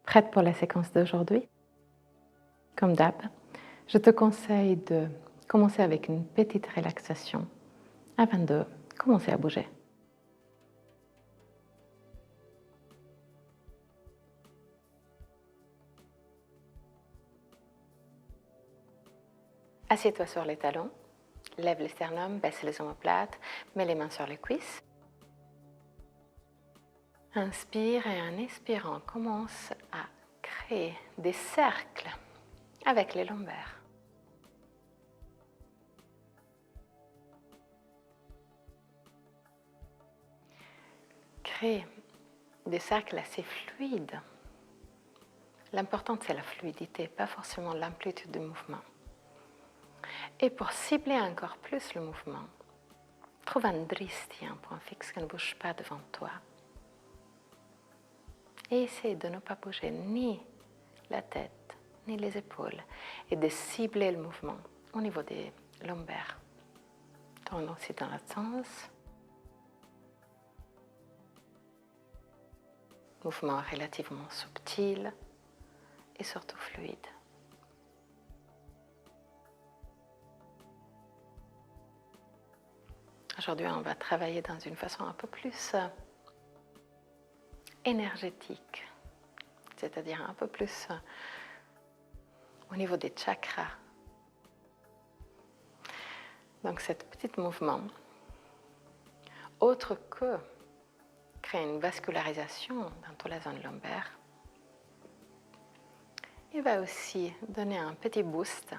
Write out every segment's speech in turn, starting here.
Prête pour la séquence d'aujourd'hui? Comme d'hab, je te conseille de commencer avec une petite relaxation avant de commencer à bouger. Assieds-toi sur les talons, lève le sternum, baisse les omoplates, mets les mains sur les cuisses. Inspire et en expirant, commence à créer des cercles avec les lombaires. Crée des cercles assez fluides. L'important, c'est la fluidité, pas forcément l'amplitude du mouvement. Et pour cibler encore plus le mouvement, trouve un dristi, un point fixe qui ne bouge pas devant toi. Et essaie de ne pas bouger ni la tête, ni les épaules, et de cibler le mouvement au niveau des lombaires. Tourne aussi dans l'autre sens. Mouvement relativement subtil et surtout fluide. Aujourd'hui, on va travailler dans une façon un peu plus énergétique, c'est-à-dire un peu plus au niveau des chakras. Donc, cet petit mouvement, autre que créer une vascularisation dans toute la zone lombaire, il va aussi donner un petit boost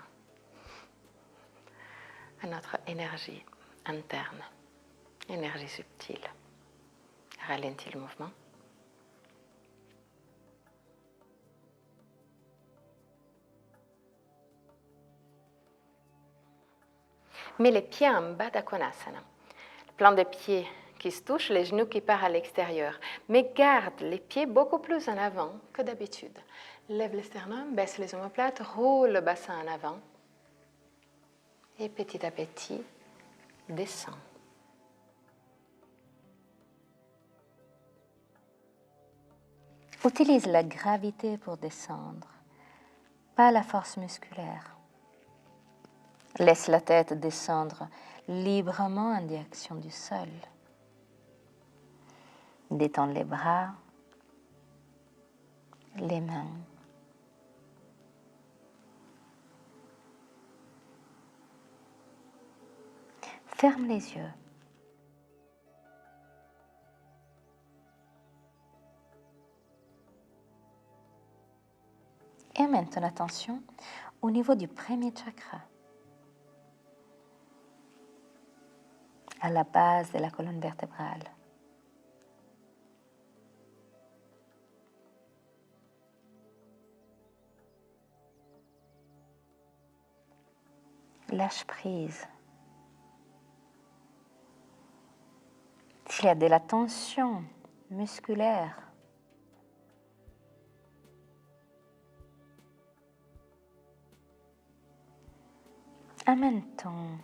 à notre énergie interne, énergie subtile. Ralentis le mouvement. Mets les pieds en bas d'Akonasana. Le plan des pieds qui se touchent, les genoux qui partent à l'extérieur. Mais garde les pieds beaucoup plus en avant que d'habitude. Lève le sternum, baisse les omoplates, roule le bassin en avant. Et petit à petit, descends. Utilise la gravité pour descendre, pas la force musculaire. Laisse la tête descendre librement en direction du sol. Détends les bras, les mains. Ferme les yeux. Et amène ton attention au niveau du premier chakra, à la base de la colonne vertébrale. Lâche prise. S'il y a de la tension musculaire, amène ton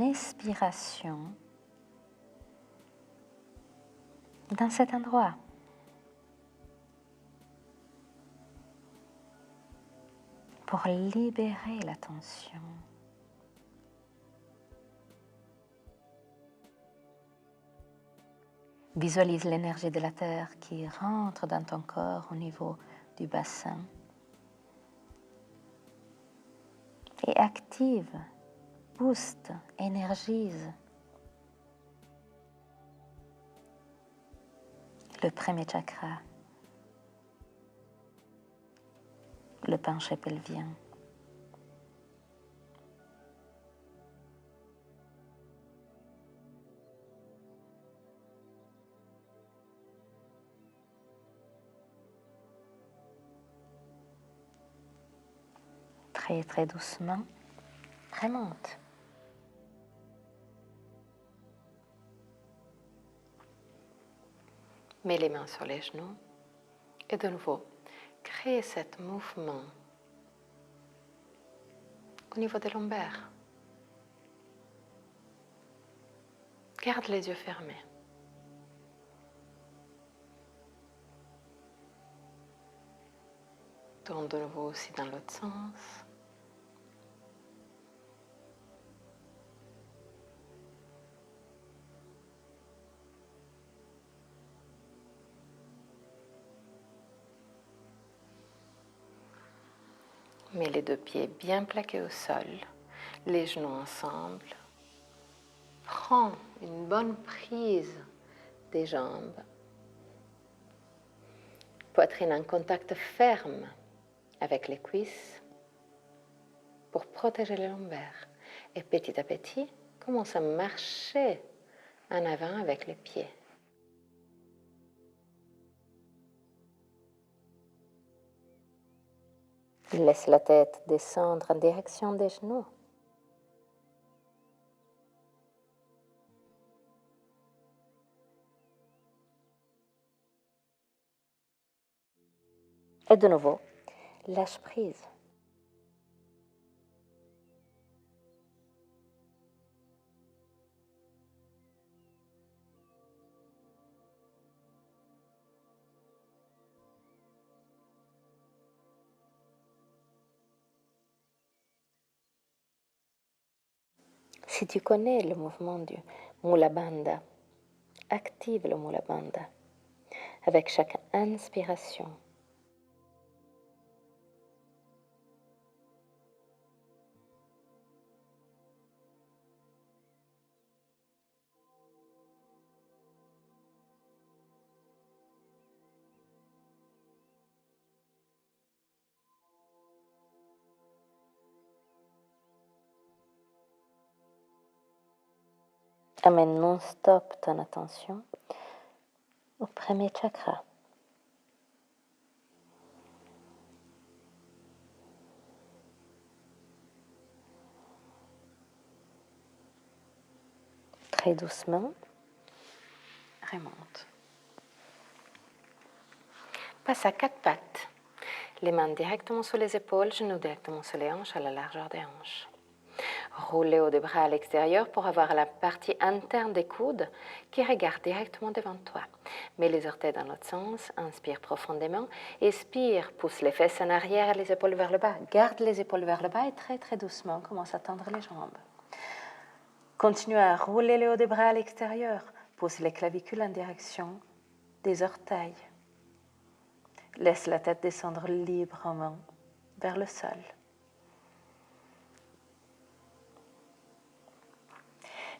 expiration dans cet endroit. Pour libérer la tension. Visualise l'énergie de la terre qui rentre dans ton corps au niveau du bassin et active, booste, énergise le premier chakra, le penché pelvien. Très très doucement, remonte. Mets les mains sur les genoux et de nouveau, crée ce mouvement au niveau des lombaires. Garde les yeux fermés. Tourne de nouveau aussi dans l'autre sens. Mets les deux pieds bien plaqués au sol, les genoux ensemble. Prends une bonne prise des jambes. Poitrine en contact ferme avec les cuisses pour protéger les lombaires. Et petit à petit, commence à marcher en avant avec les pieds. Laisse la tête descendre en direction des genoux. Et de nouveau, lâche prise. Si tu connais le mouvement du Mula Bandha, active le Mula Bandha avec chaque inspiration. Amène non-stop ton attention au premier chakra. Très doucement, remonte. Passe à quatre pattes. Les mains directement sur les épaules, genoux directement sur les hanches, à la largeur des hanches. Roule les hauts des bras à l'extérieur pour avoir la partie interne des coudes qui regarde directement devant toi. Mets les orteils dans l'autre sens, inspire profondément, expire, pousse les fesses en arrière et les épaules vers le bas. Garde les épaules vers le bas et très très doucement commence à tendre les jambes. Continue à rouler les hauts des bras à l'extérieur, pousse les clavicules en direction des orteils. Laisse la tête descendre librement vers le sol.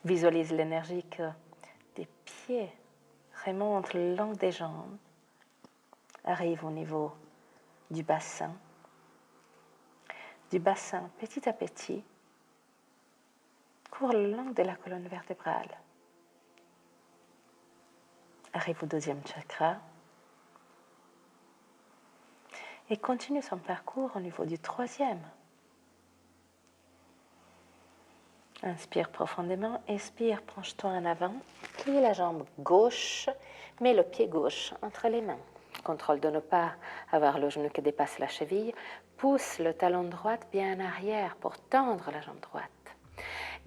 Visualise l'énergie que des pieds remontent le long des jambes, arrive au niveau du bassin. Du bassin, petit à petit, court le long de la colonne vertébrale. Arrive au deuxième chakra et continue son parcours au niveau du troisième. Inspire profondément, expire, penche-toi en avant, plie la jambe gauche, mets le pied gauche entre les mains. Contrôle de ne pas avoir le genou qui dépasse la cheville, pousse le talon droit bien en arrière pour tendre la jambe droite.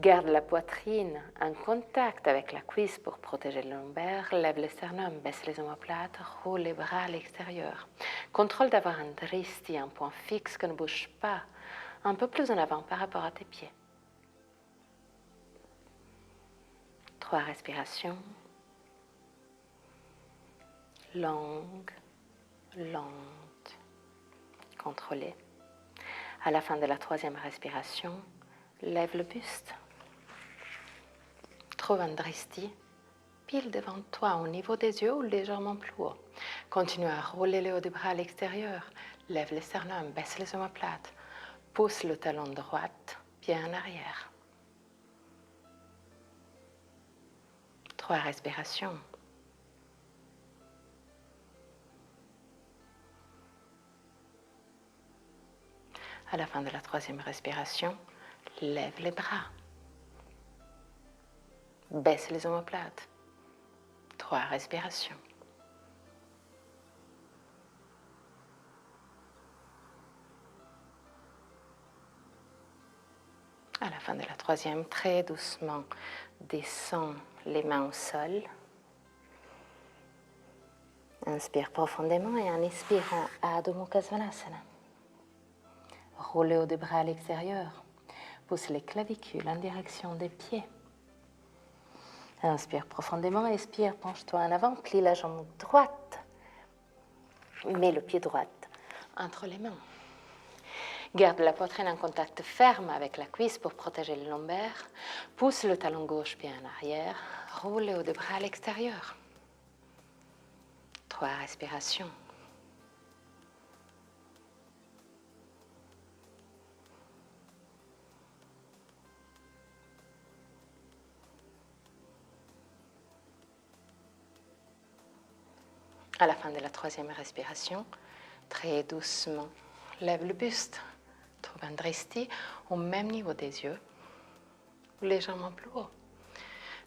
Garde la poitrine en contact avec la cuisse pour protéger le lombaire, lève le sternum, baisse les omoplates, roule les bras à l'extérieur. Contrôle d'avoir un dristi, un point fixe qui ne bouge pas, un peu plus en avant par rapport à tes pieds. 3 respirations, longues, lentes, contrôlées. À la fin de la 3e respiration, lève le buste. Trouve un dristi pile devant toi au niveau des yeux ou légèrement plus haut. Continue à rouler les hauts des bras à l'extérieur. Lève le sternum, baisse les omoplates. Pousse le talon droit bien en arrière. 3 respirations. À la fin de la 3e respiration, lève les bras. Baisse les omoplates. 3 respirations. À la fin de la 3e, très doucement, descends les mains au sol. Inspire profondément et en expirant, Adho Mukha Svanasana. Roule les hauts des bras à l'extérieur. Pousse les clavicules en direction des pieds. Inspire profondément, expire, penche-toi en avant, plie la jambe droite. Mets le pied droit entre les mains. Garde la poitrine en contact ferme avec la cuisse pour protéger les lombaires. Pousse le talon gauche bien en arrière. Roule les hauts des bras à l'extérieur. 3 respirations. À la fin de la 3e respiration, très doucement, lève le buste. Trouve un dristi au même niveau des yeux, ou légèrement plus haut.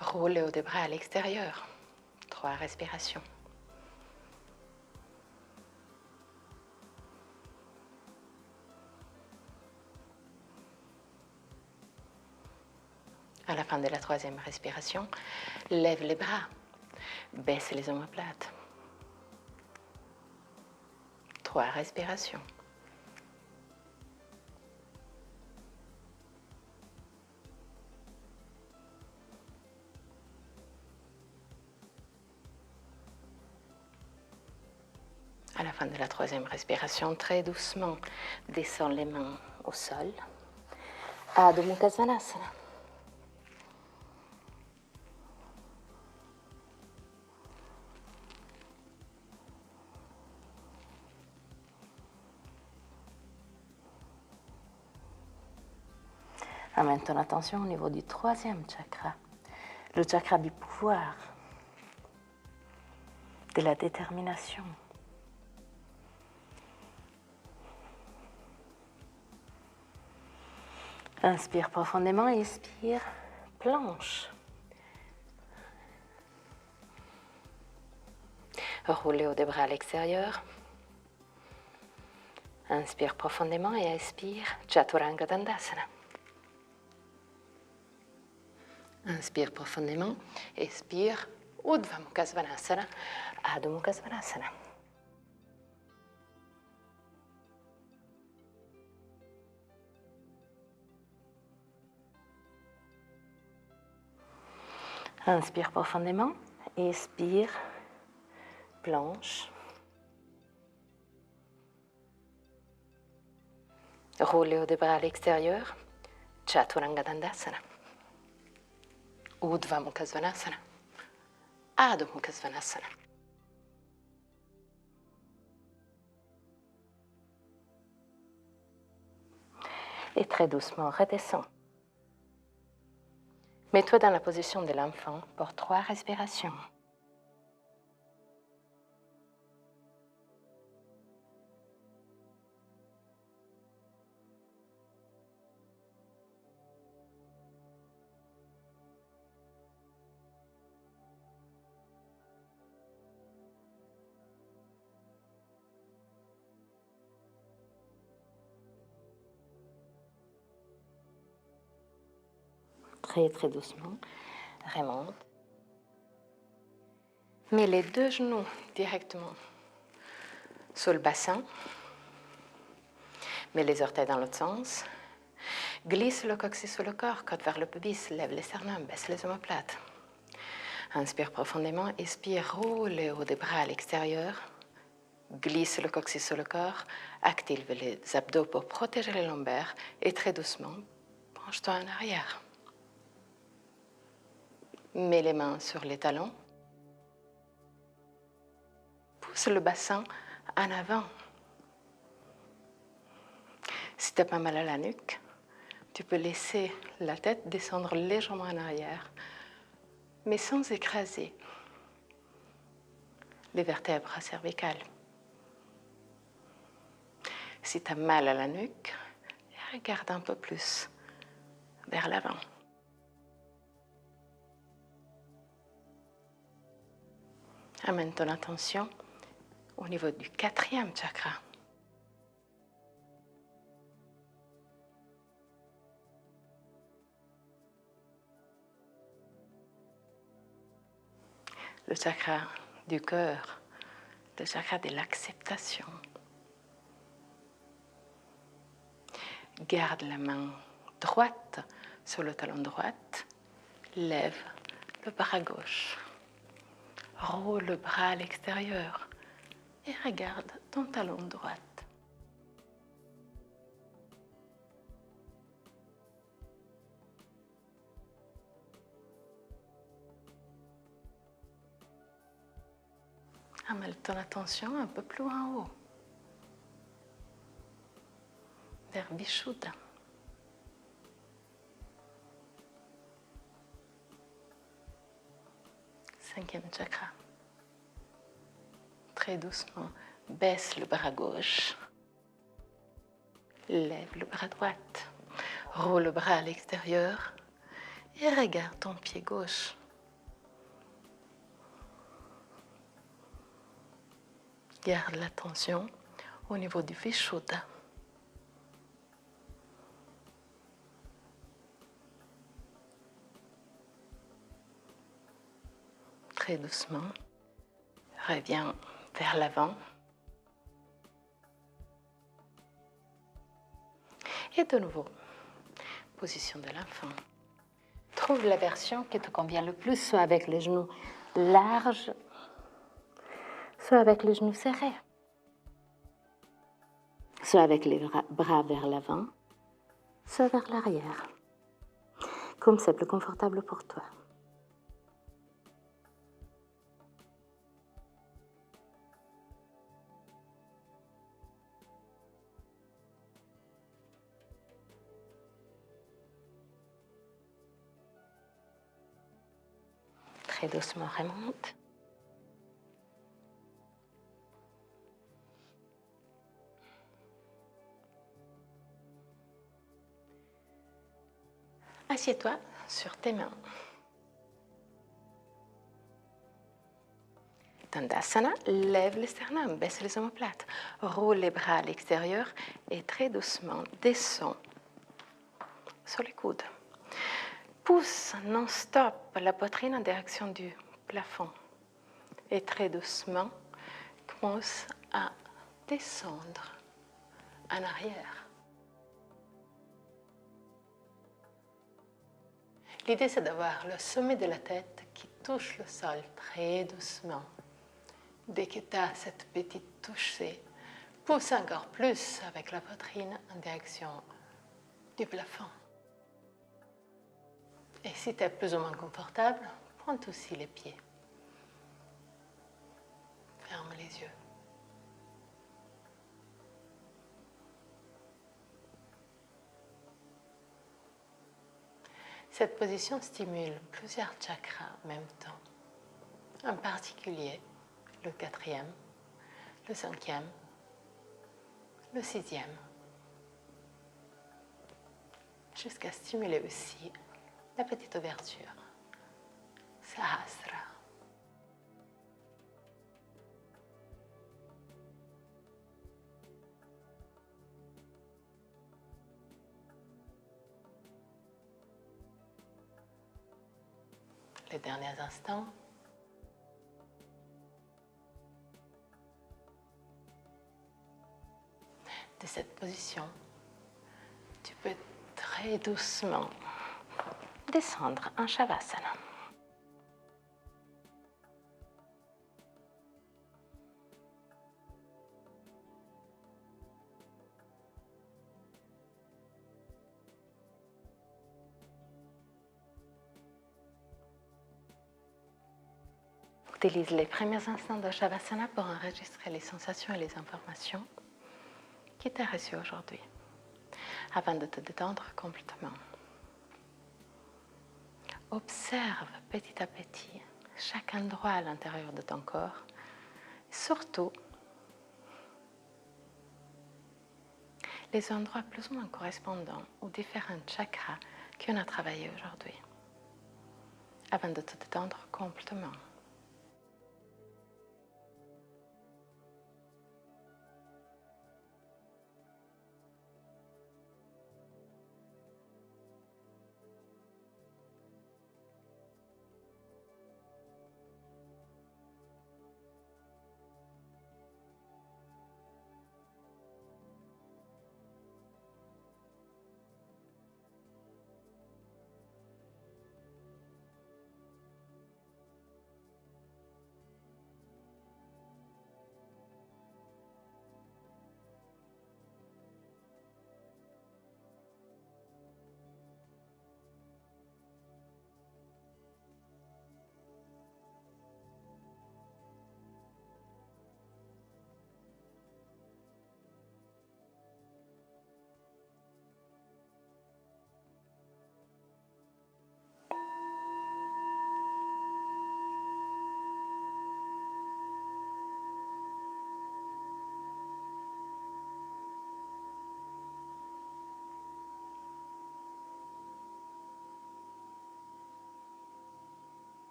Roule les hauts des bras à l'extérieur. 3 respirations. À la fin de la 3e respiration, lève les bras, baisse les omoplates. 3 respirations. À la fin de la 3e respiration, très doucement, descends les mains au sol. Adho Mukha Svanasana. Amène ton attention au niveau du 3e chakra, le chakra du pouvoir, de la détermination. Inspire profondément, expire, planche. Roule les hauts des bras à l'extérieur. Inspire profondément et expire, Chaturanga Dandasana. Inspire profondément, expire, Urdhva Mukha Svanasana, Adho Mukha Svanasana. Inspire profondément, expire, planche. Roule les hauts des bras à l'extérieur, Chaturanga Dandasana. Urdhva Mukha Svanasana, Adho Mukha Svanasana. Et très doucement, redescends. Mets-toi dans la position de l'enfant pour 3 respirations. Très doucement, remonte. Mets les 2 genoux directement sur le bassin. Mets les orteils dans l'autre sens. Glisse le coccyx sur le corps, côte vers le pubis, lève les sternums, baisse les omoplates. Inspire profondément, expire, roule les hauts des bras à l'extérieur. Glisse le coccyx sur le corps, active les abdos pour protéger les lombaires et très doucement, penche-toi en arrière. Mets les mains sur les talons. Pousse le bassin en avant. Si tu n'as pas mal à la nuque, tu peux laisser la tête descendre légèrement en arrière, mais sans écraser les vertèbres cervicales. Si tu as mal à la nuque, regarde un peu plus vers l'avant. Amène ton attention au niveau du 4e chakra. Le chakra du cœur, le chakra de l'acceptation. Garde la main droite sur le talon droit. Lève le bras gauche. Roule le bras à l'extérieur et regarde ton talon droit. Amène ton attention un peu plus en haut, vers Vishuddha. Cinquième chakra. Très doucement, baisse le bras gauche. Lève le bras droit. Roule le bras à l'extérieur et regarde ton pied gauche. Garde l'attention au niveau du Vishuddha. Très doucement, reviens vers l'avant. Et de nouveau, position de l'enfant. Trouve la version qui te convient le plus, soit avec les genoux larges, soit avec les genoux serrés, soit avec les bras vers l'avant, soit vers l'arrière, comme c'est plus confortable pour toi. Très doucement, remonte. Assieds-toi sur tes mains. Tandasana, lève le sternum, baisse les omoplates, roule les bras à l'extérieur et très doucement descends sur les coudes. Pousse non-stop la poitrine en direction du plafond et très doucement commence à descendre en arrière. L'idée, c'est d'avoir le sommet de la tête qui touche le sol très doucement. Dès que tu as cette petite touche, pousse encore plus avec la poitrine en direction du plafond. Et si tu es plus ou moins confortable, pointe aussi les pieds. Ferme les yeux. Cette position stimule plusieurs chakras en même temps. En particulier, le 4e, le 5e, le 6e. Jusqu'à stimuler aussi la petite ouverture, Sahasrara. Les derniers instants. De cette position, tu peux très doucement descendre en Shavasana. Utilise les premiers instants de Shavasana pour enregistrer les sensations et les informations qui t'ont reçues aujourd'hui, avant de te détendre complètement. Observe petit à petit chaque endroit à l'intérieur de ton corps, surtout les endroits plus ou moins correspondants aux différents chakras qu'on a travaillé aujourd'hui, avant de te détendre complètement.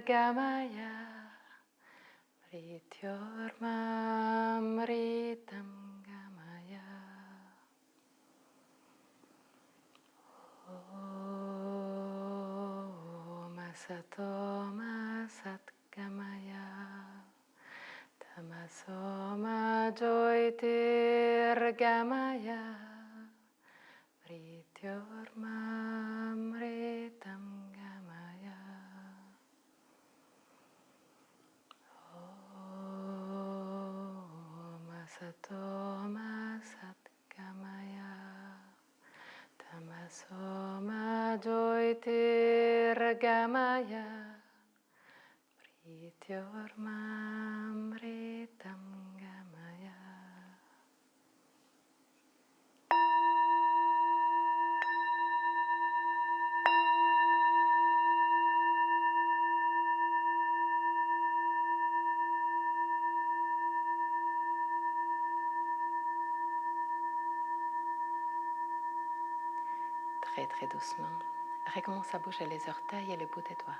Gamaya Mrityormamritam Gamaya Om Asatoma Satgamaya Tamasoma Jyotirgamaya Mrityormamritam Gamaya Om Asatoma Satgamaya Tamasoma Jyotirgamaya Mrityormamritam Gamaya. Très très doucement, recommence à bouger les orteils et le bout des doigts.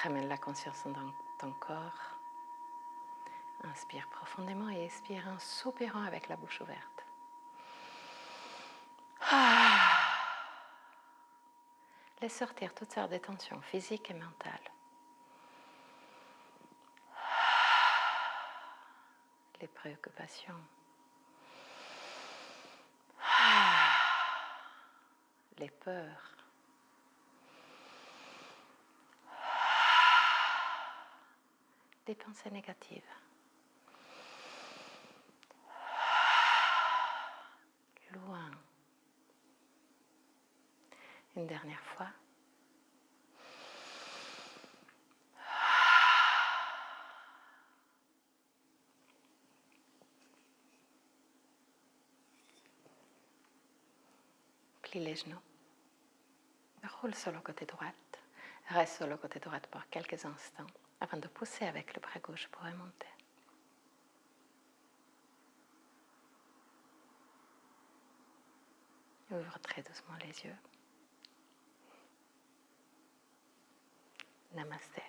Ramène la conscience dans ton corps. Inspire profondément et expire en soupirant avec la bouche ouverte. Laisse sortir toutes sortes de tensions physiques et mentales. Les préoccupations. Les peurs. Les pensées négatives. Loin. Une dernière fois. Plie les genoux. Roule sur le côté droit. Reste sur le côté droit pour quelques instants avant de pousser avec le bras gauche pour remonter. Ouvre très doucement les yeux. Namasté.